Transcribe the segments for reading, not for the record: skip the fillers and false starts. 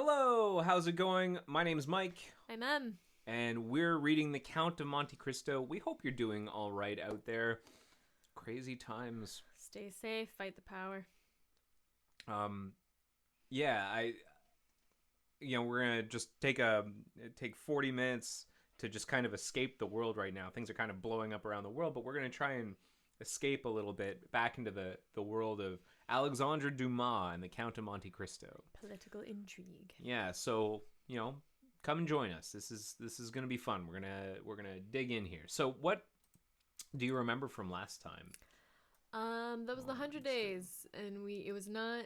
Hello, how's it going? My name's Mike, I'm Em. and we're reading The Count of Monte Cristo. We hope you're doing all right out there. Crazy times. Stay safe, fight the power. Um, yeah, we're gonna just take 40 minutes to just kind of escape the world right now. Things are kind of blowing up around the world, but we're gonna try and escape a little bit back into the world of Alexandre Dumas and The Count of Monte Cristo. Political intrigue. Yeah, so come and join us. This is gonna be fun. We're gonna dig in here. So, what do you remember from last time? That was the 100 days, and it was not.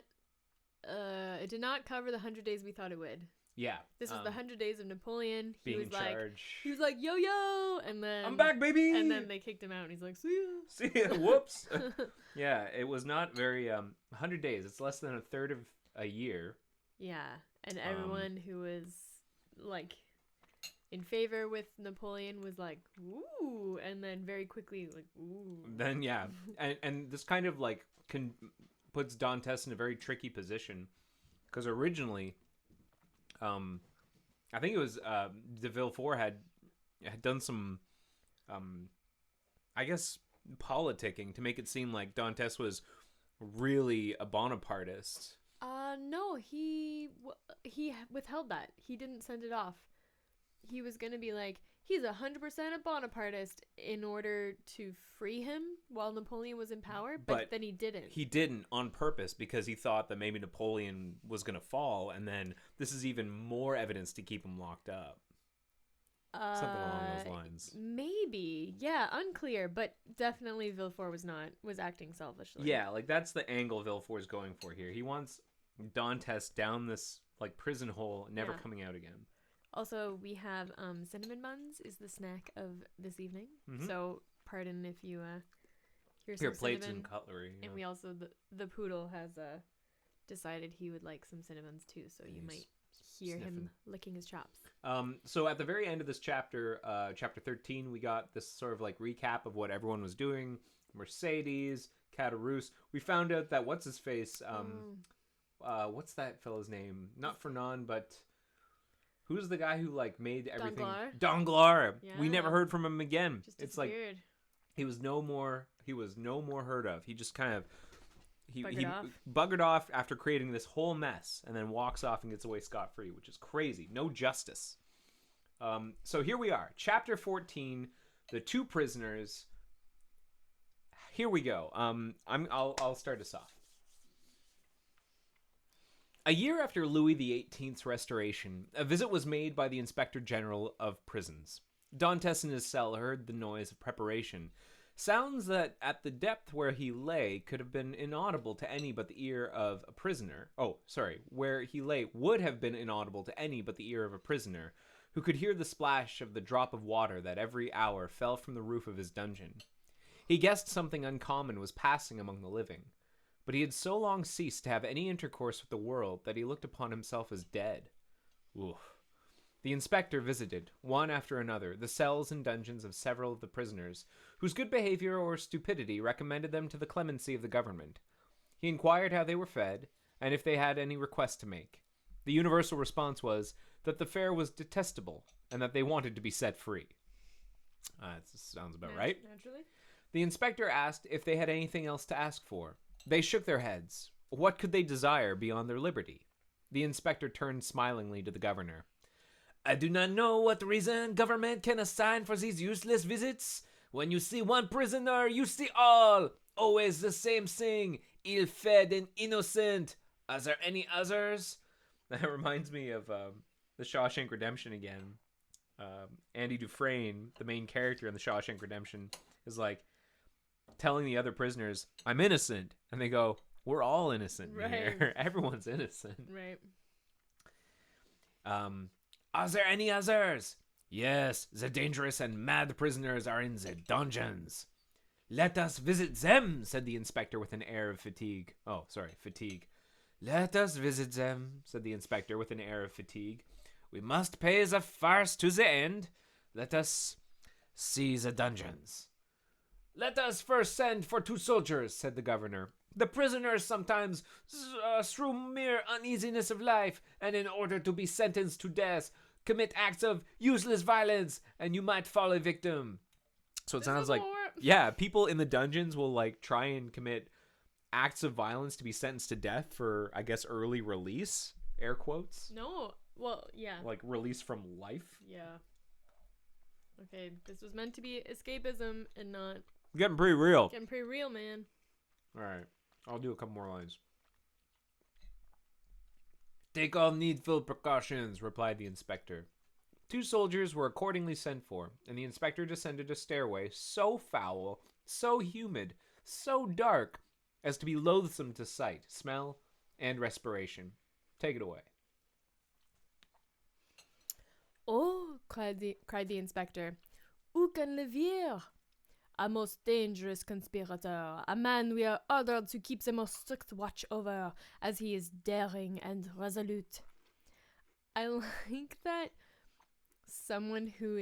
It did not cover the 100 days we thought it would. Yeah, This was the 100 days of Napoleon. Being in charge. He was like, yo yo, and then I'm back, baby. And then they kicked him out, and he's like, see ya. See ya. Whoops. Yeah, it was not very 100 days. It's less than a third of a year. Yeah, and everyone who was like in favor with Napoleon was like, ooh, and then very quickly like, ooh. Then yeah, and this kind of like puts Dantes in a very tricky position because originally, I think it was de Villefort had done some, I guess, politicking to make it seem like Dantes was really a Bonapartist. No, he withheld that. He didn't send it off. He was gonna be like, he's 100% a Bonapartist in order to free him while Napoleon was in power, but then he didn't. He didn't on purpose because he thought that maybe Napoleon was gonna fall, and then this is even more evidence to keep him locked up. Something along those lines. Maybe. Yeah, unclear, but definitely Villefort was acting selfishly. Yeah, like that's the angle Villefort is going for here. He wants Dantes down this like prison hole, never coming out again. Also, we have cinnamon buns is the snack of this evening. Mm-hmm. So, pardon if you hear some plates cinnamon. And cutlery. Yeah. And we also the poodle has decided he would like some cinnamons too. So you might hear him licking his chops. So at the very end of this chapter, chapter 13, we got this sort of like recap of what everyone was doing. Mercedes, Caderousse. We found out that what's his face. What's that fellow's name? Not Fernand, but who's the guy who like made everything? Danglars. Yeah. We never heard from him again. It's like he was no more heard of. He just kind of he buggered off after creating this whole mess, and then walks off and gets away scot-free, which is crazy. No justice. So here we are, chapter 14, the two prisoners. Here we go. I'll start us off. A year after Louis XVIII's restoration, a visit was made by the Inspector General of Prisons. Dantes in his cell heard the noise of preparation. Sounds that at the depth where he lay could have been inaudible to any but the ear of a prisoner. Where he lay would have been inaudible to any but the ear of a prisoner, who could hear the splash of the drop of water that every hour fell from the roof of his dungeon. He guessed something uncommon was passing among the living. But he had so long ceased to have any intercourse with the world that he looked upon himself as dead. Oof. The inspector visited, one after another, the cells and dungeons of several of the prisoners, whose good behavior or stupidity recommended them to the clemency of the government. He inquired how they were fed, and if they had any request to make. The universal response was that the fare was detestable, and that they wanted to be set free. That sounds about right. Naturally. The inspector asked if they had anything else to ask for. They shook their heads. What could they desire beyond their liberty? The inspector turned smilingly to the governor. I do not know what reason government can assign for these useless visits. When you see one prisoner, you see all. Always the same thing. Ill-fed and innocent. Are there any others? That reminds me of the Shawshank Redemption again. Andy Dufresne, the main character in the Shawshank Redemption, is like telling the other prisoners, I'm innocent. And they go, we're all innocent here. Everyone's innocent. Right. Are there any others? Yes, the dangerous and mad prisoners are in the dungeons. Let us visit them, said the inspector with an air of fatigue. Fatigue. Let us visit them, said the inspector with an air of fatigue. We must pay the farce to the end. Let us see the dungeons. Let us first send for 2 soldiers, said the governor. The prisoners sometimes, through mere uneasiness of life, and in order to be sentenced to death, commit acts of useless violence, and you might fall a victim. So it sounds like, yeah, people in the dungeons will like try and commit acts of violence to be sentenced to death for, I guess, early release, air quotes. No, well, yeah. Like release from life. Yeah. Okay, this was meant to be escapism and not... Getting pretty real. Getting pretty real, man. All right, I'll do a couple more lines. Take all needful precautions, replied the inspector. 2 soldiers were accordingly sent for, and the inspector descended a stairway so foul, so humid, so dark, as to be loathsome to sight, smell, and respiration. Take it away. Oh, cried the inspector. Who can live here? A most dangerous conspirator, a man we are ordered to keep the most strict watch over, as he is daring and resolute. I like that someone who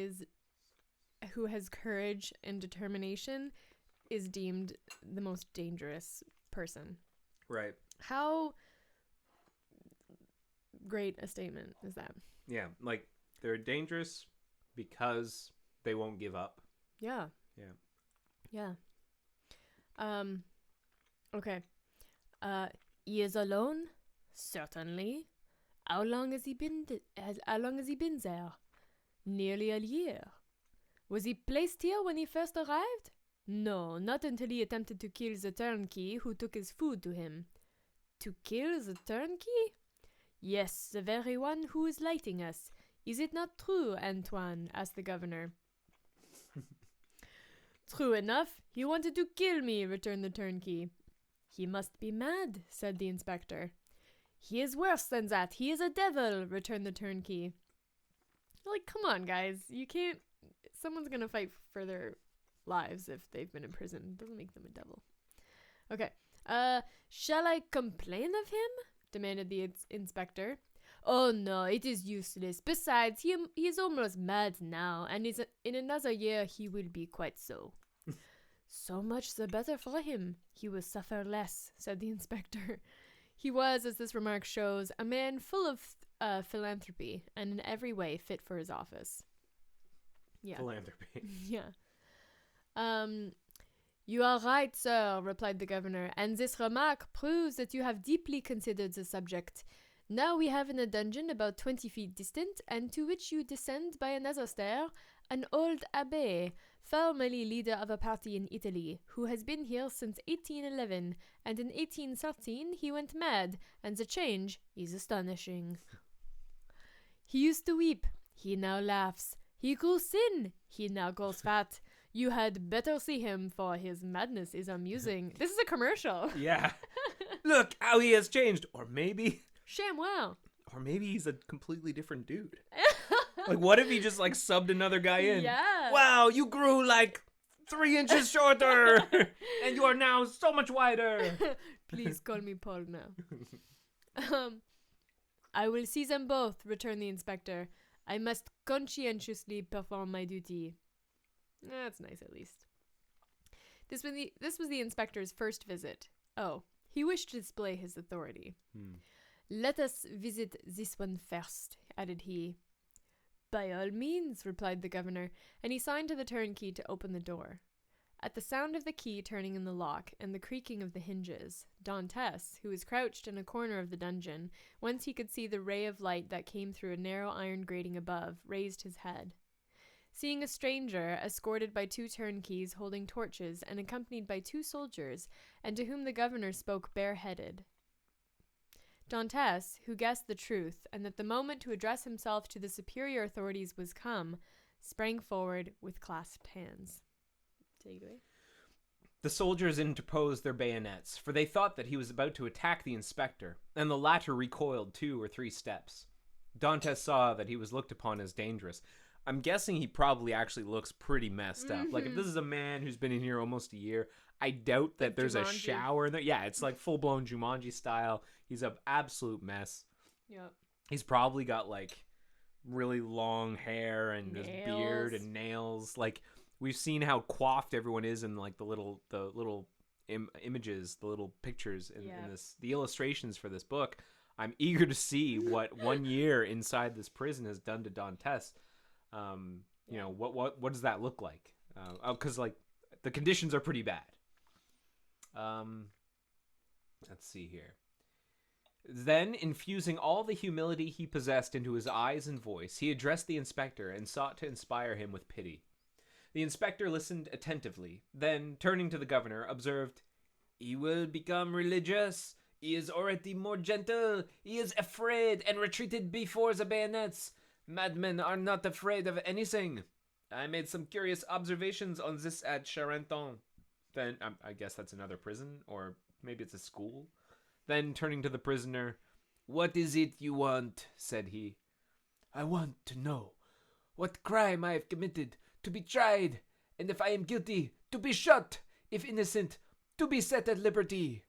has courage and determination is deemed the most dangerous person. Right. How great a statement is that? Yeah, like they're dangerous because they won't give up. Yeah. Yeah. Okay. He is alone? Certainly. How long has he been there? Nearly a year. Was he placed here when he first arrived? No, not until he attempted to kill the turnkey who took his food to him. To kill the turnkey? Yes, the very one who is lighting us. Is it not true, Antoine? Asked the governor. True enough. He wanted to kill me, returned the turnkey. He must be mad, said the inspector. He is worse than that. He is a devil, returned the turnkey. Like, come on, guys. You can't... Someone's gonna fight for their lives if they've been in prison. It doesn't make them a devil. Okay. Shall I complain of him? Demanded the inspector. Oh, no, it is useless. Besides, he is almost mad now, and in another year he will be quite so. So much the better for him. He will suffer less, said the inspector. He was, as this remark shows, a man full of philanthropy, and in every way fit for his office. Yeah. Philanthropy. Yeah. You are right, sir, replied the governor, and this remark proves that you have deeply considered the subject. Now we have in a dungeon about 20 feet distant, and to which you descend by another stair, an old abbé, formerly leader of a party in Italy, who has been here since 1811, and in 1813 he went mad, and the change is astonishing. He used to weep, he now laughs. He grew thin, he now grows fat. You had better see him, for his madness is amusing. This is a commercial. Yeah. Look how he has changed. Or maybe... ShamWow. Or maybe he's a completely different dude. Like, what if he just, like, subbed another guy in? Yeah. Wow, you grew, like, 3 inches shorter. And you are now so much wider. Please call me Paul now. I will see them both, returned the inspector. I must conscientiously perform my duty. That's nice, at least. This was the inspector's first visit. Oh, he wished to display his authority. Let us visit this one first, added he. By all means, replied the governor, and he signed to the turnkey to open the door. At the sound of the key turning in the lock and the creaking of the hinges, Dantes, who was crouched in a corner of the dungeon, whence he could see the ray of light that came through a narrow iron grating above, raised his head. Seeing a stranger, escorted by 2 turnkeys holding torches and accompanied by 2 soldiers, and to whom the governor spoke bareheaded, Dantes, who guessed the truth, and that the moment to address himself to the superior authorities was come, sprang forward with clasped hands. Take it away. The soldiers interposed their bayonets, for they thought that he was about to attack the inspector, and the latter recoiled 2 or 3 steps. Dantes saw that he was looked upon as dangerous. I'm guessing he probably actually looks pretty messed up. Like, if this is a man who's been in here almost a year, I doubt that there's a shower in there. Yeah, it's like full-blown Jumanji style. He's an absolute mess. Yep. He's probably got, like, really long hair and this beard and nails. Like, we've seen how coiffed everyone is in, like, the little images, the little pictures in Yeah. this, the illustrations for this book. I'm eager to see what 1 year inside this prison has done to Dantes. You know, what does that look like? Because like the conditions are pretty bad. Let's see here. Then, infusing all the humility he possessed into his eyes and voice, he addressed the inspector and sought to inspire him with pity. The inspector listened attentively, then, turning to the governor, observed, "He will become religious. He is already more gentle. He is afraid and retreated before the bayonets. Madmen are not afraid of anything. I made some curious observations on this at Charenton." Then, I guess that's another prison, or maybe it's a school. Then, turning to the prisoner, "What is it you want?" said he. "I want to know what crime I have committed, to be tried, and if I am guilty, to be shot, if innocent, to be set at liberty."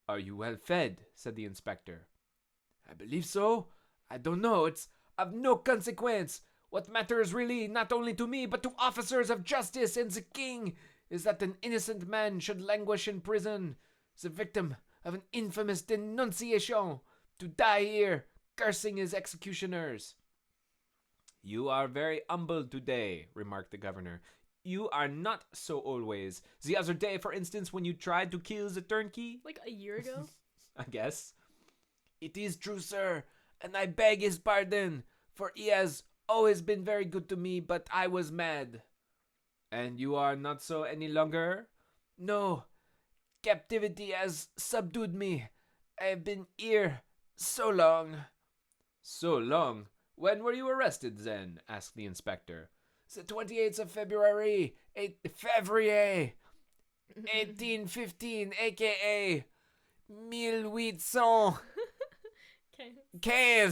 "Are you well fed?" said the inspector. "I believe so. I don't know. It's of no consequence. What matters really, not only to me, but to officers of justice and the king, is that an innocent man should languish in prison, the victim of an infamous denunciation, to die here, cursing his executioners." "You are very humble today," remarked the governor. "You are not so always. The other day, for instance, when you tried to kill the turnkey." Like a year ago? "I guess." "It is true, sir, and I beg his pardon, for he has always been very good to me, but I was mad." "And you are not so any longer?" "No. Captivity has subdued me. I have been here so long." "So long? When were you arrested, then?" asked the inspector. "The 28th of February, 1815, a.k.a. 1815. Okay.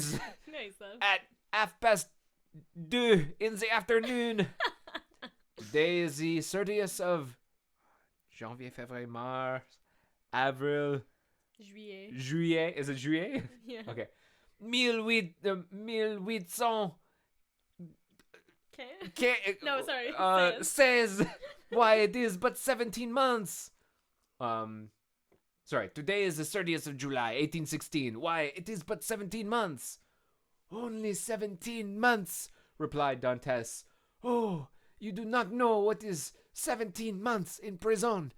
Nice though. At 2:30 in the afternoon. Today is the 30th of Janvier, Février, Mars, Avril, Juillet. Is it Juillet? Yeah. Okay. 1800. Okay. No, sorry. Says why it is but 17 months. Sorry, today is the 30th of July, 1816. Why, it is but 17 months. "Only 17 months," replied Dantes. "Oh, you do not know what is 17 months in prison.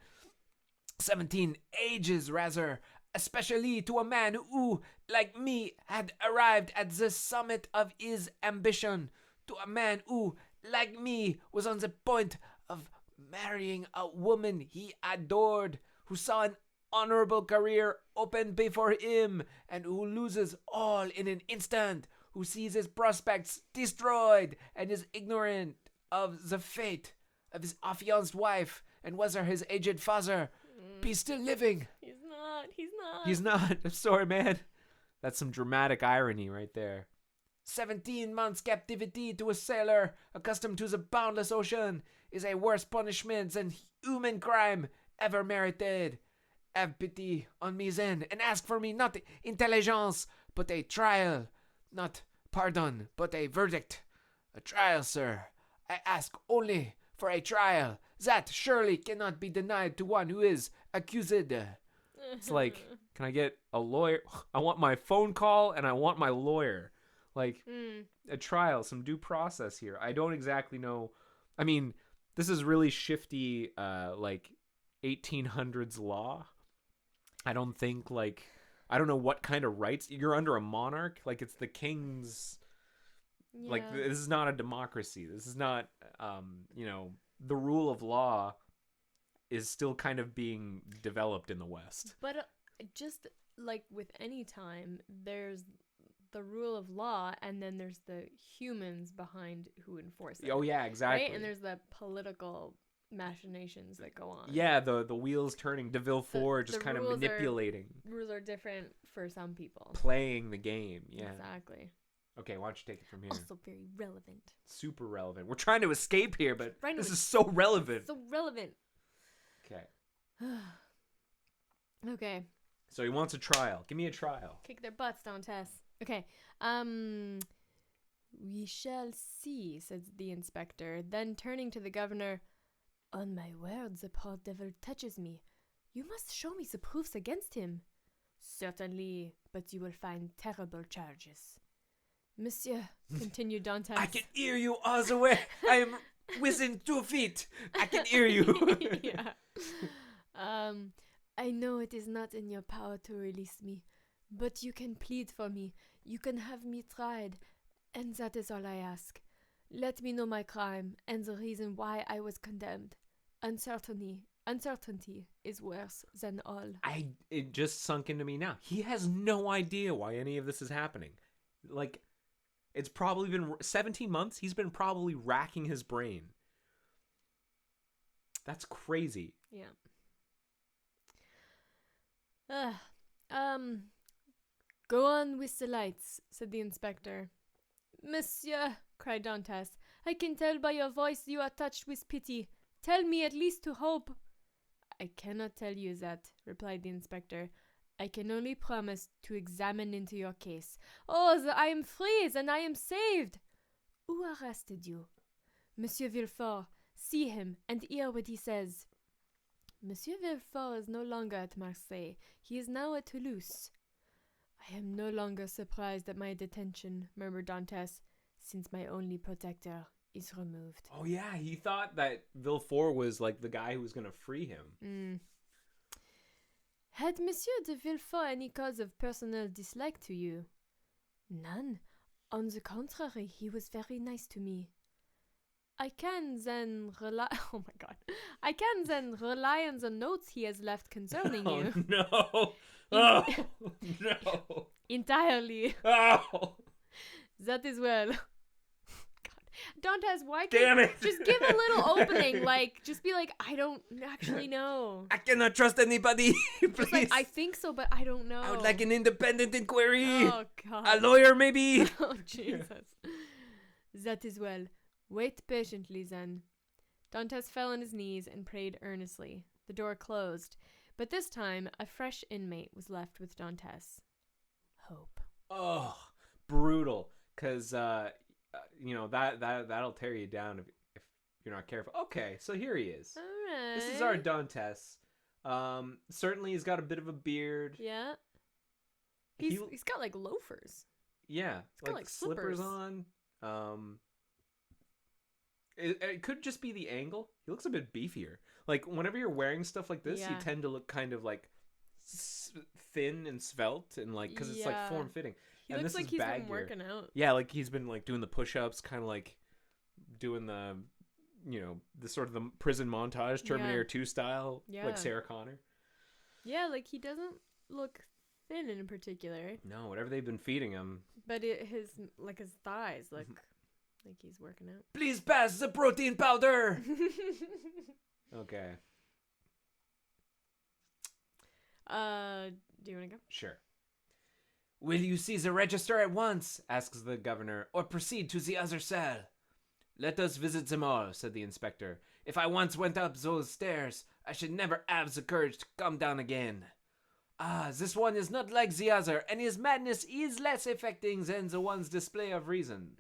17 ages, rather, especially to a man who, like me, had arrived at the summit of his ambition, to a man who, like me, was on the point of marrying a woman he adored, who saw an honorable career open before him, and who loses all in an instant, who sees his prospects destroyed, and is ignorant of the fate of his affianced wife, and whether his aged father be still living." He's not. He's not. I'm sorry, man. That's some dramatic irony right there. 17 months captivity to a sailor accustomed to the boundless ocean is a worse punishment than human crime ever merited. Have pity on me then, and ask for me not intelligence, but a trial. Not pardon, but a verdict. A trial, sir. I ask only for a trial. That surely cannot be denied to one who is accused. It's like, can I get a lawyer? I want my phone call and I want my lawyer. Like, a trial, some due process here. I don't exactly know. I mean, this is really shifty, like, 1800s law. I don't think, like, I don't know what kind of rights. You're under a monarch. Like, it's the king's. Yeah. Like, this is not a democracy. This is not, the rule of law is still kind of being developed in the West. But just like with any time, there's the rule of law, and then there's the humans behind who enforce it. Oh, yeah, exactly. Right? And there's the political machinations that go on. Yeah, the wheels turning. De Villefort just kind of manipulating. Rules are different for some people. Playing the game, yeah. Exactly. Okay, why don't you take it from here? Also very relevant. Super relevant. We're trying to escape here, but Right, this is so relevant. So relevant. Okay. Okay. So he wants a trial. Give me a trial. Kick their butts, Dantes. Okay. We shall see, said the inspector. Then turning to the governor, "On my word, the poor devil touches me. You must show me the proofs against him. Certainly, but you will find terrible charges. Monsieur, continued Dantes. I can hear you all the way. I am within 2 feet. I can hear you. Yeah. I know it is not in your power to release me, but you can plead for me. You can have me tried, and that is all I ask. Let me know my crime and the reason why I was condemned. Uncertainty is worse than all. It just sunk into me now. He has no idea why any of this is happening. Like, it's probably been 17 months. He's been probably racking his brain. That's crazy. Yeah. Go on with the lights, said the inspector. Monsieur, cried Dantes, I can tell by your voice you are touched with pity. Tell me at least to hope. I cannot tell you that, replied the inspector. I can only promise to examine into your case. Oh, I am free, then I am saved. Who arrested you? Monsieur Villefort. See him and hear what he says. Monsieur Villefort is no longer at Marseille. He is now at Toulouse. I am no longer surprised at my detention, murmured Dantes, since my only protector is removed. Oh yeah, he thought that Villefort was like the guy who was going to free him. Had Monsieur de Villefort any cause of personal dislike to you? None. On the contrary, he was very nice to me. I can then rely on the notes he has left concerning you. No. Oh, no. Entirely. Oh. That is well. God. Dantes, why Damn can't it. just give a little opening? Like, just be like, I don't actually know. I cannot trust anybody. Please. Just like, I think so, but I don't know. I would like an independent inquiry. Oh, God. A lawyer, maybe. Oh, Jesus. That is well. Wait patiently, then. Dantes fell on his knees and prayed earnestly. The door closed, but this time a fresh inmate was left with Dantes. Hope. Oh, brutal. Because, that'll tear you down if you're not careful. Okay, so here he is. All right. This is our Dantes. Certainly he's got a bit of a beard. Yeah. He's got, like, loafers. Yeah. He's got, like slippers slippers on. It could just be the angle. He looks a bit beefier. Like, whenever you're wearing stuff like this, you Yeah. tend to look kind of, like, thin and svelte, and, like, because it's, like, Yeah. form-fitting. He And looks this like is he's been baggier. working out. Yeah, like, he's been, like, doing the push-ups, kind of, like, doing the, the sort of the prison montage, Terminator 2 style, Yeah. like Sarah Connor. Yeah, like, he doesn't look thin in particular, No, whatever they've been feeding him. but his thighs look like he's working out. Please pass the protein powder! Okay. Do you want to go? Sure. Will you see the register at once? Asks the governor, or proceed to the other cell. Let us visit them all, said the inspector. If I once went up those stairs, I should never have the courage to come down again. Ah, this one is not like the other, and his madness is less affecting than this one's display of reason.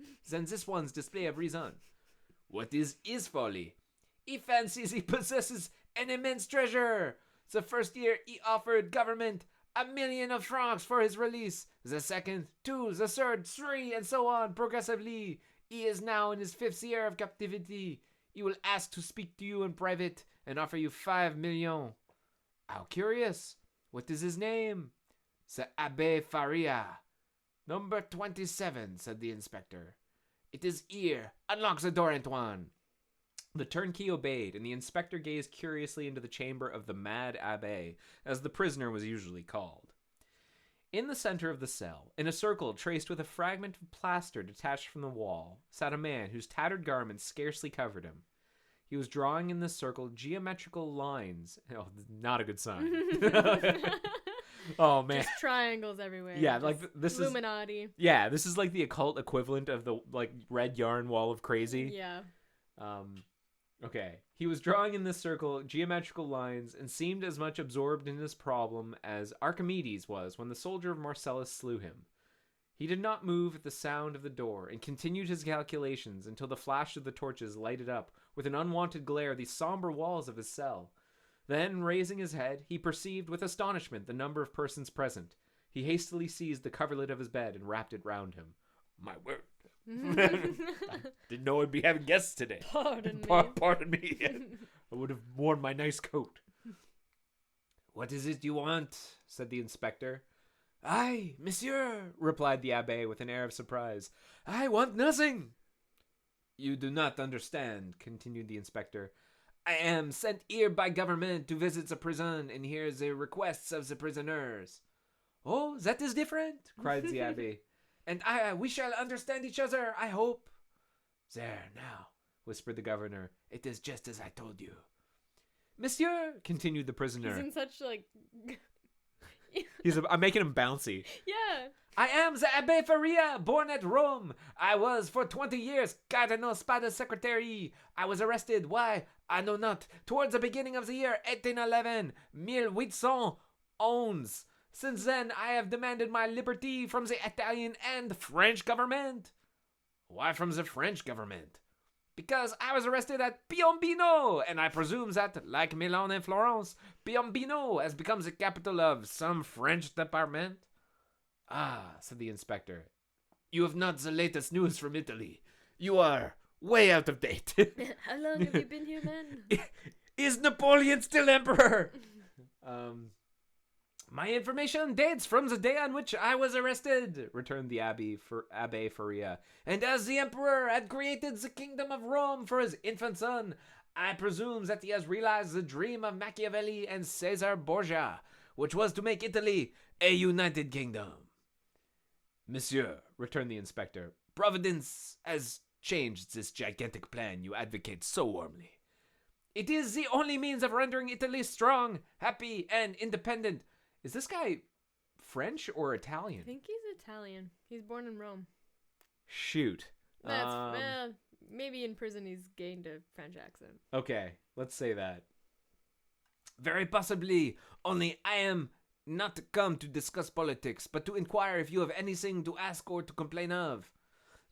What is his folly? He fancies he possesses an immense treasure. The first year he offered government 1,000,000 of francs for his release. The second, 2, the third, 3, and so on, progressively. He is now in his 5th year of captivity. He will ask to speak to you in private and offer you 5 millions. How curious. What is his name? The Abbé Faria. Number 27, said the inspector. It is here. Unlock the door, Antoine. The turnkey obeyed, and the inspector gazed curiously into the chamber of the Mad Abbé, as the prisoner was usually called. In the center of the cell, in a circle traced with a fragment of plaster detached from the wall, sat a man whose tattered garments scarcely covered him. He was drawing in the circle geometrical lines. Oh, not a good sign. Oh, man. Just triangles everywhere. Yeah, just like this Illuminati. Yeah, this is like the occult equivalent of the like red yarn wall of crazy. Yeah. Okay. He was drawing in this circle geometrical lines and seemed as much absorbed in his problem as Archimedes was when the soldier of Marcellus slew him. He did not move at the sound of the door and continued his calculations until the flash of the torches lighted up with an unwanted glare the somber walls of his cell. Then, raising his head, he perceived with astonishment the number of persons present. He hastily seized the coverlet of his bed and wrapped it round him. My word. I didn't know I'd be having guests today. Pardon me. Pardon me. I would have worn my nice coat. What is it you want? Said the inspector. Aye, monsieur, replied the abbe with an air of surprise. I want nothing. You do not understand, continued the inspector. I am sent here by government to visit the prison and hear the requests of the prisoners. Oh, that is different, cried the abbe. And we shall understand each other, I hope. There, now, whispered the governor. It is just as I told you. Monsieur, continued the prisoner. He's in such, like... I'm making him bouncy. Yeah. I am the Abbe Faria, born at Rome. I was for 20 years Cardinal Spada's secretary. I was arrested. Why? I know not. Towards the beginning of the year 1811, 1811. Since then, I have demanded my liberty from the Italian and French government. Why from the French government? Because I was arrested at Piombino, and I presume that, like Milan and Florence, Piombino has become the capital of some French department. Ah, said the inspector, you have not the latest news from Italy. You are way out of date. How long have you been here, man? Is Napoleon still emperor? My information dates from the day on which I was arrested, returned the Abbe Faria. And as the emperor had created the kingdom of Rome for his infant son, I presume that he has realized the dream of Machiavelli and Caesar Borgia, which was to make Italy a united kingdom. Monsieur, returned the inspector, Providence has changed this gigantic plan you advocate so warmly. It is the only means of rendering Italy strong, happy, and independent. Is this guy French or Italian? I think he's Italian. He's born in Rome. Shoot. That's maybe in prison he's gained a French accent. Okay, let's say that. Very possibly. Only I am not come to discuss politics, but to inquire if you have anything to ask or to complain of.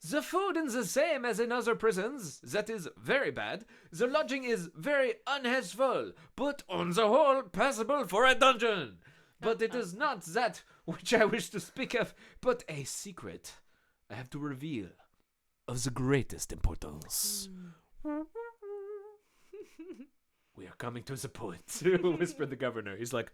The food is the same as in other prisons. That is very bad. The lodging is very unhealthful, but on the whole passable for a dungeon. But it is not that which I wish to speak of, but a secret I have to reveal of the greatest importance. We are coming to the point, whispered the governor. He's like,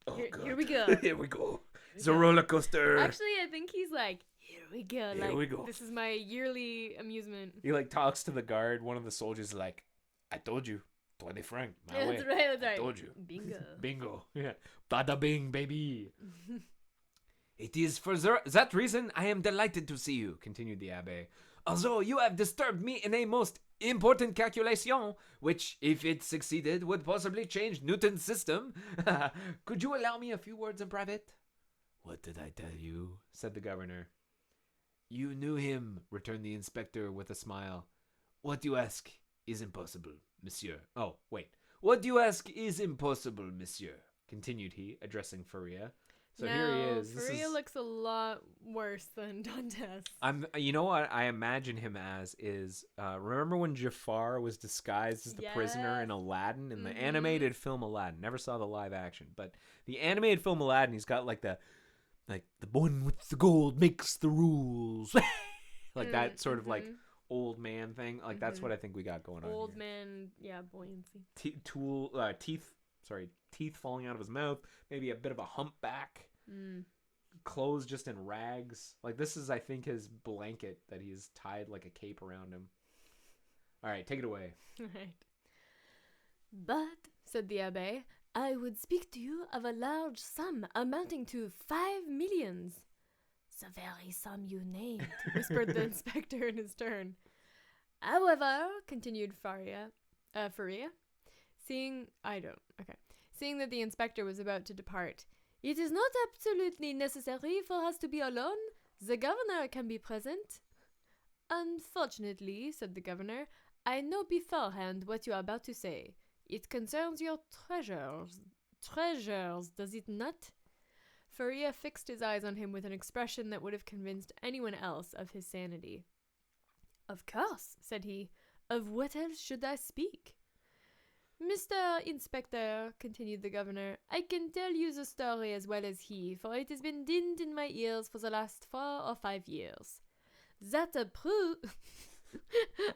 oh, here we go. Here we go. The roller coaster. Actually, I think he's like, here we go. Here we go. This is my yearly amusement. He like talks to the guard. One of the soldiers is like, I told you. 20 francs. Yeah, that's right. That's right. I told you. Bingo. Bingo. Yeah. Bada bing, baby. It is for that reason I am delighted to see you, continued the abbe. Although you have disturbed me in a most important calculation, which, if it succeeded, would possibly change Newton's system. Could you allow me a few words in private? What did I tell you? Said the governor. You knew him, returned the inspector with a smile. What you ask is impossible, monsieur. Oh, wait. What you ask is impossible, monsieur, continued he, addressing Faria. So now, here he is. Faria looks a lot worse than Dantes. You know what I imagine him as is, remember when Jafar was disguised as the prisoner in Aladdin, in the animated film Aladdin? Never saw the live action, but the animated film Aladdin, he's got like the one with the gold makes the rules. Like that sort of like old man thing. Like that's what I think we got going on. Old here. man, yeah, buoyancy. Teeth falling out of his mouth. Maybe a bit of a humpback. Clothes just in rags. Like this is, I think, his blanket that he's tied like a cape around him. All right, take it away. Right. But, said the abbe, I would speak to you of a large sum amounting to 5 millions. The very sum you named, whispered the inspector in his turn. However, continued Faria, seeing that the inspector was about to depart, it is not absolutely necessary for us to be alone. The governor can be present. Unfortunately, said the governor, I know beforehand what you are about to say. It concerns your treasures. Treasures, does it not? Faria fixed his eyes on him with an expression that would have convinced anyone else of his sanity. Of course, said he. Of what else should I speak? Mr. Inspector, continued the governor, I can tell you the story as well as he, for it has been dinned in my ears for the last 4 or 5 years. That proves...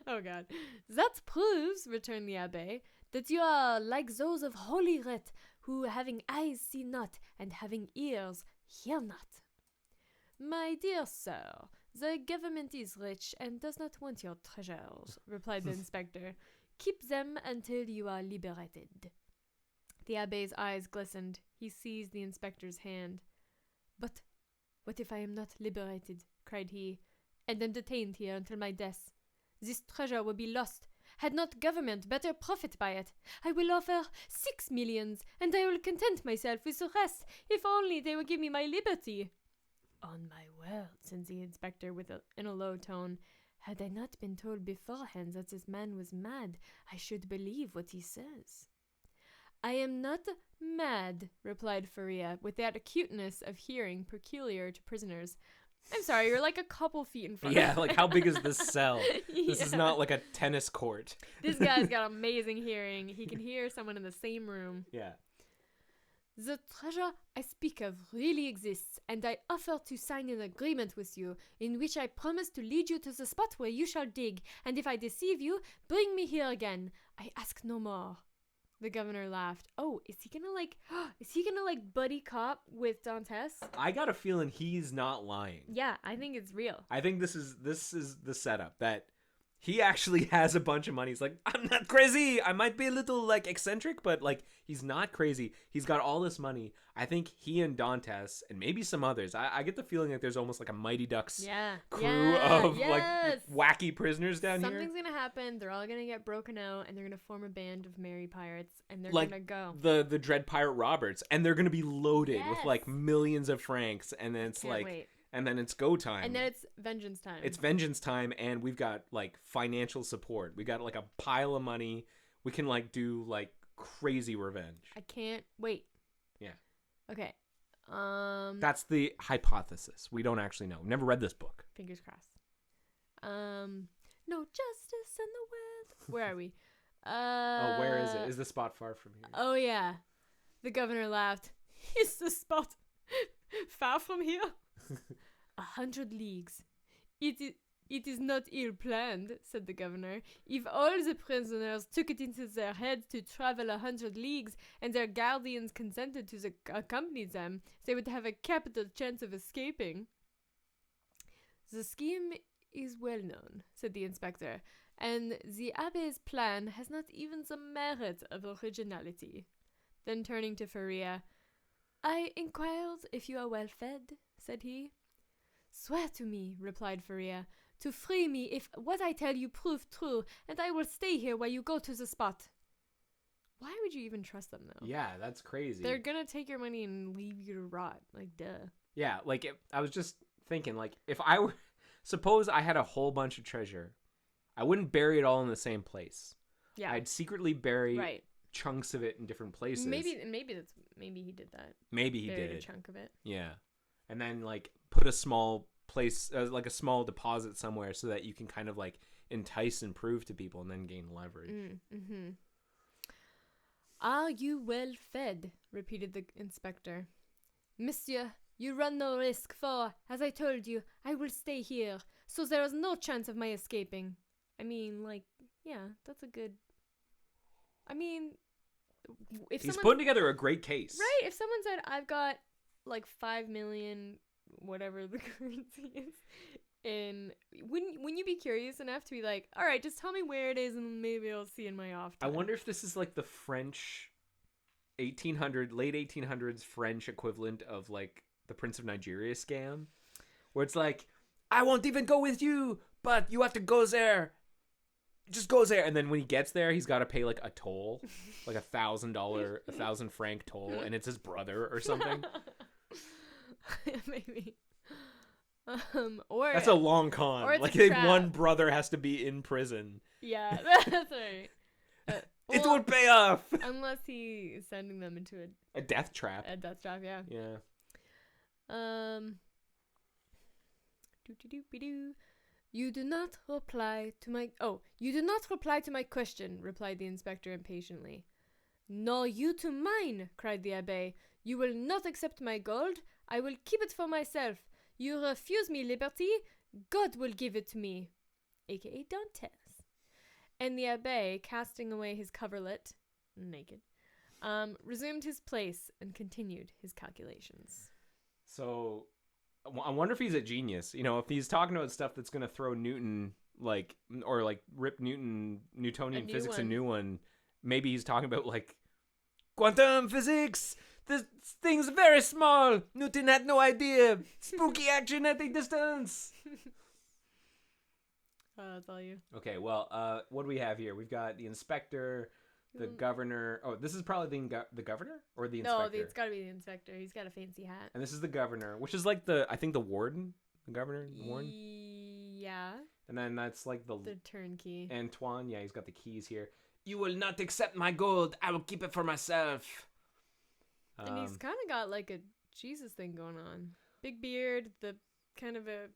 Oh, God. That proves, returned the abbé, that you are like those of Holy Writ, who having eyes see not, and having ears hear not. My dear sir, the government is rich and does not want your treasures, replied the inspector. Keep them until you are liberated. The abbé's eyes glistened. He seized the inspector's hand. But what if I am not liberated? Cried he, and am detained here until my death? This treasure will be lost. Had not government better profit by it? I will offer 6 millions, and I will content myself with the rest, if only they will give me my liberty. On my word, said the inspector in a low tone, had I not been told beforehand that this man was mad, I should believe what he says. I am not mad, replied Faria, with that acuteness of hearing peculiar to prisoners. I'm sorry, you're like a couple feet in front of me. Like how big is this cell? This is Yeah. not like a tennis court. This guy's got amazing hearing. He can hear someone in the same room. Yeah. The treasure I speak of really exists, and I offer to sign an agreement with you, in which I promise to lead you to the spot where you shall dig, and if I deceive you, bring me here again. I ask no more. The governor laughed. Oh, is he gonna buddy cop with Dantes? I got a feeling he's not lying. Yeah, I think it's real. I think this is the setup that he actually has a bunch of money. He's like, I'm not crazy. I might be a little like eccentric, but like he's not crazy. He's got all this money. I think he and Dantes and maybe some others. I get the feeling that there's almost like a Mighty Ducks crew of like wacky prisoners down here. Something's gonna happen. They're all gonna get broken out, and they're gonna form a band of merry pirates, and they're like gonna go. the Dread Pirate Roberts, and they're gonna be loaded with Yes. like millions of francs, and then it's Can't wait. and then it's go time. And then it's vengeance time. It's vengeance time, and we've got like financial support. We got like a pile of money. We can like do like crazy revenge. I can't wait. Yeah. Okay. That's the hypothesis. We don't actually know. We've never read this book. Fingers crossed. No justice in the world. Where are we? Oh, where is it? Is the spot far from here? Oh yeah. The governor laughed. Is the spot far from here? 100 leagues. It is not ill planned, said the governor. If all the prisoners took it into their heads to travel 100 leagues, and their guardians consented to accompany them, they would have a capital chance of escaping. The scheme is well known, said the inspector, and the abbé's plan has not even the merit of originality. Then turning to Faria, I inquired if you are well fed, said he. Swear to me, replied Faria, to free me if what I tell you prove true, and I will stay here while you go to the spot. Why would you even trust them, though? Yeah, that's crazy. They're gonna take your money and leave you to rot. Like, duh. Yeah, like I was just thinking, like if I were, suppose I had a whole bunch of treasure, I wouldn't bury it all in the same place. Yeah. I'd secretly bury Right. chunks of it in different places. Maybe he did that. Maybe he Buried did a it. chunk of it. Yeah, and then like put a small place, like a small deposit somewhere, so that you can kind of like entice and prove to people, and then gain leverage. Mm-hmm. Are you well fed? Repeated the inspector. Monsieur, you run no risk, for, as I told you, I will stay here, so there is no chance of my escaping. I mean, like, yeah, that's a good... I mean, if He's someone... putting together a great case. Right, if someone said, I've got, like, 5 million, whatever the currency is, and wouldn't you be curious enough to be like, all right, just tell me where it is, and maybe I'll see in my off I time. wonder if this is like the French late 1800s French equivalent of like the Prince of Nigeria scam, where it's like, I won't even go with you, but you have to go there. Just goes there, and then when he gets there, he's got to pay like a toll, like $1,000 franc toll, and it's his brother or something. Maybe. Or That's a long con. or it's Like a trap. one brother has to be in prison. Yeah, that's right. It Well, would pay off. unless he is sending them into A death trap. a death trap. Yeah. Yeah. Doo-doo-doo-be-doo. You do not reply to my question, replied the inspector impatiently. "No, you to mine," cried the abbe. "You will not accept my gold. I will keep it for myself. You refuse me liberty, God will give it to me," aka Dantes. And the abbe, casting away his coverlet, naked, resumed his place and continued his calculations. So, I wonder if he's a genius. You know, if he's talking about stuff that's going to throw Newton, like, or like rip Newtonian physics a new one. Maybe he's talking about, like, quantum physics! This thing's very small! Newton had no idea! Spooky action at a distance! That's all you. Okay, well, what do we have here? We've got the inspector, the governor. Oh, this is probably the governor? Or the inspector? No, it's got to be the inspector. He's got a fancy hat. And this is the governor, which is like I think the warden? The governor? The warden? Yeah. And then that's like the turnkey. Antoine, yeah, he's got the keys here. You will not accept my gold. I will keep it for myself. And he's kind of got like a Jesus thing going on. Big beard, the kind of a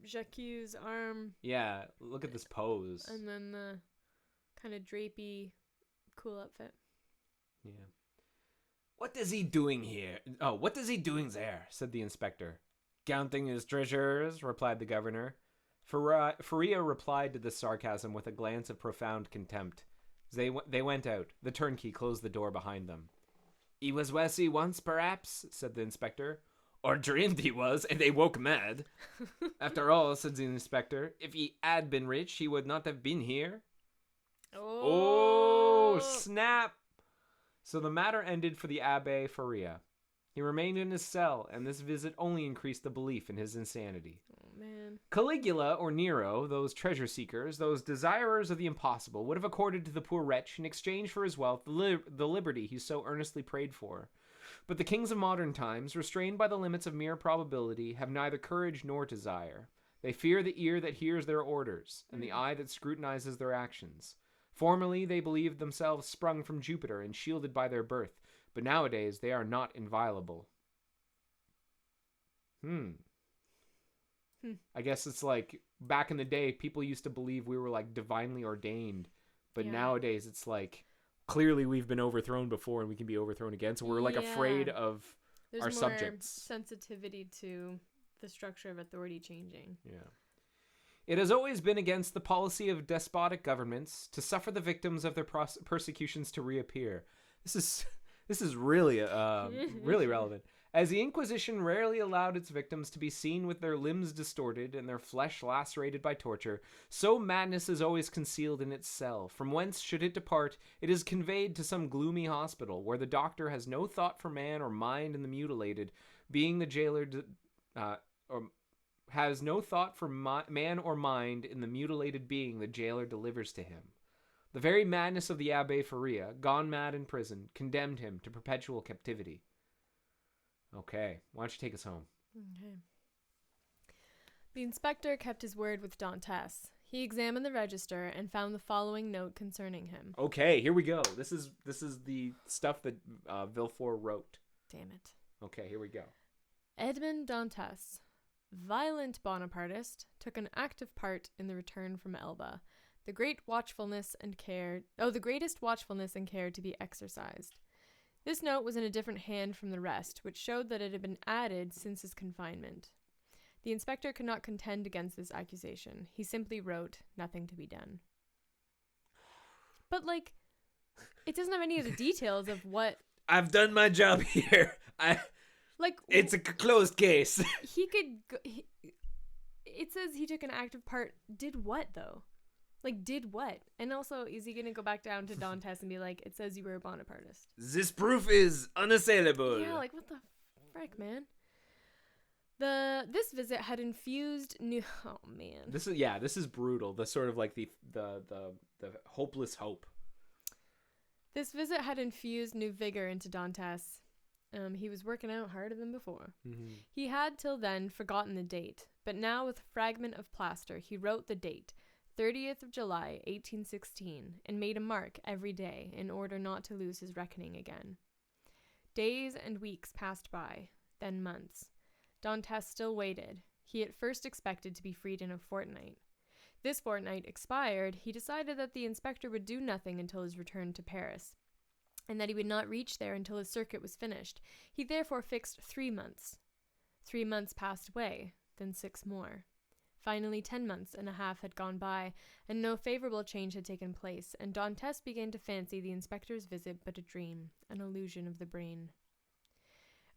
Jacques arm. Yeah, look at this pose. And then the kind of drapey, cool outfit. Yeah. What is he doing here? Oh, what is he doing there? Said the inspector. Counting his treasures, replied the governor. Faria replied to this sarcasm with a glance of profound contempt. They went out. The turnkey closed the door behind them. He was wealthy once, perhaps, said the inspector. Or dreamed he was, and they woke mad. After all, said the inspector, if he had been rich, he would not have been here. Oh, snap! So the matter ended for the Abbé Faria. He remained in his cell, and this visit only increased the belief in his insanity. Oh, man. Caligula or Nero, those treasure seekers, those desirers of the impossible, would have accorded to the poor wretch, in exchange for his wealth, the liberty he so earnestly prayed for. But the kings of modern times, restrained by the limits of mere probability, have neither courage nor desire. They fear the ear that hears their orders, and the eye that scrutinizes their actions. Formerly, they believed themselves sprung from Jupiter and shielded by their birth, but nowadays they are not inviolable. I guess it's like, back in the day, people used to believe we were like divinely ordained, but nowadays it's like, clearly we've been overthrown before and we can be overthrown again, so we're like afraid of our subjects. Sensitivity to the structure of authority changing. Yeah. It has always been against the policy of despotic governments to suffer the victims of their persecutions to reappear. This is really really relevant. As the Inquisition rarely allowed its victims to be seen with their limbs distorted and their flesh lacerated by torture, so madness is always concealed in its cell. From whence, should it depart, it is conveyed to some gloomy hospital, where the doctor has no thought for man or mind in the mutilated, being the jailer, or has no thought for man or mind in the mutilated being the jailer delivers to him. The very madness of the Abbé Faria, gone mad in prison, condemned him to perpetual captivity. Okay, why don't you take us home? Okay. The inspector kept his word with Dantes. He examined the register and found the following note concerning him. Okay, here we go. This is the stuff that Villefort wrote. Damn it. Okay, here we go. Edmond Dantes, violent Bonapartist, took an active part in the return from Elba. The greatest watchfulness and care to be exercised. This note was in a different hand from the rest, which showed that it had been added since his confinement. The inspector could not contend against this accusation. He simply wrote, nothing to be done. But, like, it doesn't have any of the details of what... I've done my job here. It's a closed case. It says he took an active part. Did what, though? Like, did what? And also, is he going to go back down to Dantes and be like, it says you were a Bonapartist? This proof is unassailable. Yeah, like, what the frick, man? This visit had infused new... Oh, man. This is brutal. The sort of like the hopeless hope. This visit had infused new vigor into Dantes. He was working out harder than before. Mm-hmm. He had till then forgotten the date, but now with a fragment of plaster, he wrote the date, 30th of July, 1816, and made a mark every day in order not to lose his reckoning again. Days and weeks passed by, then months. Dantes still waited. He at first expected to be freed in a fortnight. This fortnight expired, he decided that the inspector would do nothing until his return to Paris. and that he would not reach there until his circuit was finished. He therefore fixed 3 months. 3 months passed away, then 6 more. Finally, 10 months and a half had gone by, and no favorable change had taken place, and Dantes began to fancy the inspector's visit but a dream, an illusion of the brain.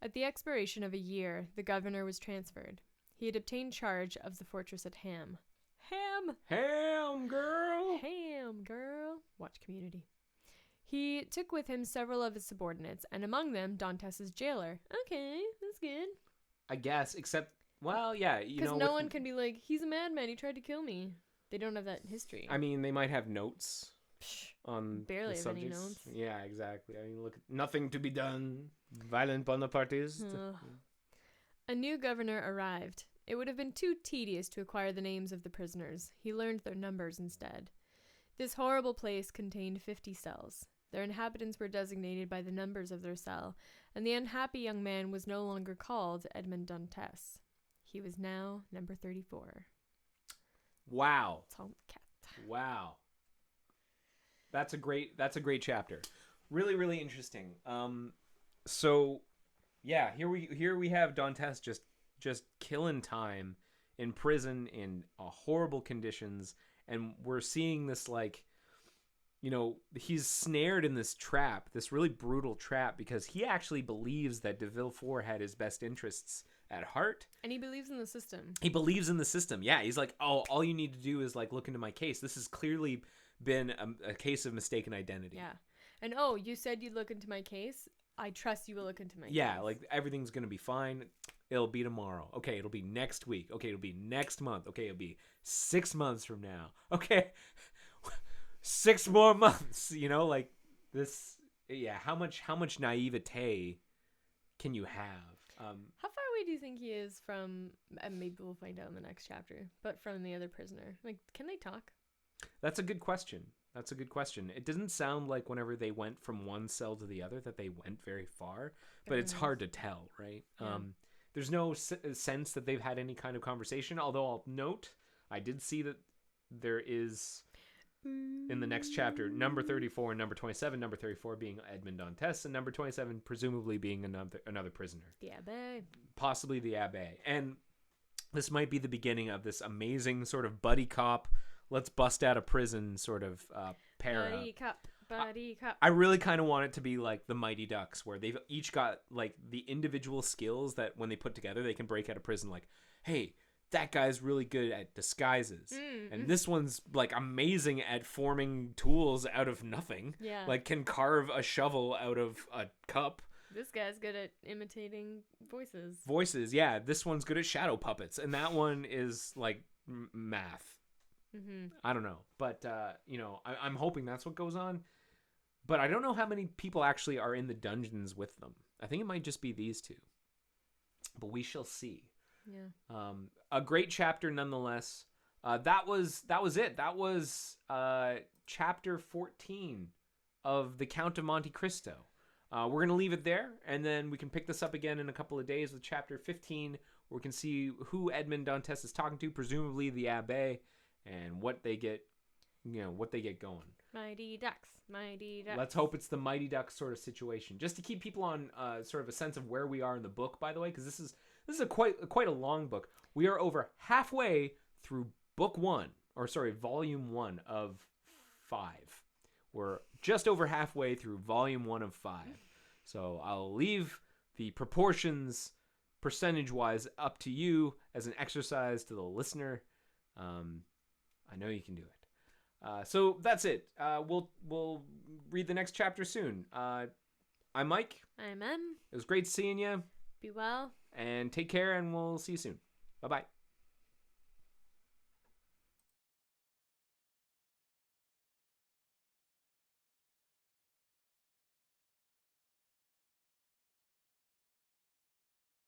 At the expiration of a year, the governor was transferred. He had obtained charge of the fortress at Ham. Ham, girl! Ham, girl! Watch Community. He took with him several of his subordinates, and among them Dantes's jailer. Okay, that's good. I guess, except, well, yeah, you know. Because no one can be like, he's a madman, he tried to kill me. They don't have that history. I mean, they might have notes on barely the have any subjects. notes. Yeah, exactly. I mean, look, nothing to be done. Violent Bonapartist. A new governor arrived. It would have been too tedious to acquire the names of the prisoners. He learned their numbers instead. This horrible place contained 50 cells. Their inhabitants were designated by the numbers of their cell, and the unhappy young man was no longer called Edmond Dantes. He was now number 34. Wow. Tomcat. Wow. That's a great chapter. Really, really interesting. So yeah, here we have Dantes just killing time in prison in horrible conditions, and we're seeing this, like, you know, he's snared in this trap, this really brutal trap, because he actually believes that de Villefort had his best interests at heart. And he believes in the system. He believes in the system. Yeah, he's like, oh, all you need to do is, like, look into my case. This has clearly been a case of mistaken identity. Yeah. And, oh, you said you'd look into my case? I trust you will look into my case. Yeah, like, everything's going to be fine. It'll be tomorrow. Okay, it'll be next week. Okay, it'll be next month. Okay, it'll be 6 months from now. Okay, 6 more months. You know, like, this. Yeah, how much naivete can you have? How far away do you think he is from? And maybe we'll find out in the next chapter. But from the other prisoner, like, can they talk? That's a good question. It doesn't sound like whenever they went from one cell to the other that they went very far, but it's hard to tell, right? Yeah. There's no sense that they've had any kind of conversation, although I'll note, I did see that there is, in the next chapter, number 34 and number 27, number 34 being Edmond Dantes, and number 27 presumably being another prisoner. The Abbé. Possibly the Abbé. And this might be the beginning of this amazing sort of buddy cop, let's bust out of prison sort of para. Buddy cop. I really kind of want it to be like the Mighty Ducks, where they've each got, like, the individual skills that when they put together, they can break out of prison. Like, hey, that guy's really good at disguises. And this one's, like, amazing at forming tools out of nothing. Yeah. Like, can carve a shovel out of a cup. This guy's good at imitating voices. Voices, yeah. This one's good at shadow puppets. And that one is, like, math. I don't know. But, you know, I'm hoping that's what goes on. But I don't know how many people actually are in the dungeons with them. I think it might just be these two. But we shall see. Yeah. A great chapter nonetheless. That was it. That was chapter 14 of The Count of Monte Cristo. We're going to leave it there, and then we can pick this up again in a couple of days with chapter 15, where we can see who Edmond Dantes is talking to, presumably the Abbé, and what they get going. Mighty Ducks. Let's hope it's the Mighty Ducks sort of situation, just to keep people on sort of a sense of where we are in the book. By the way, because this is quite a long book. We are over halfway through volume 1 of 5. We're just over halfway through volume 1 of 5. So I'll leave the proportions percentage-wise up to you as an exercise to the listener. I know you can do it. So that's it. We'll read the next chapter soon. I'm Mike. I'm Em. It was great seeing you. Be well. And take care, and we'll see you soon. Bye-bye.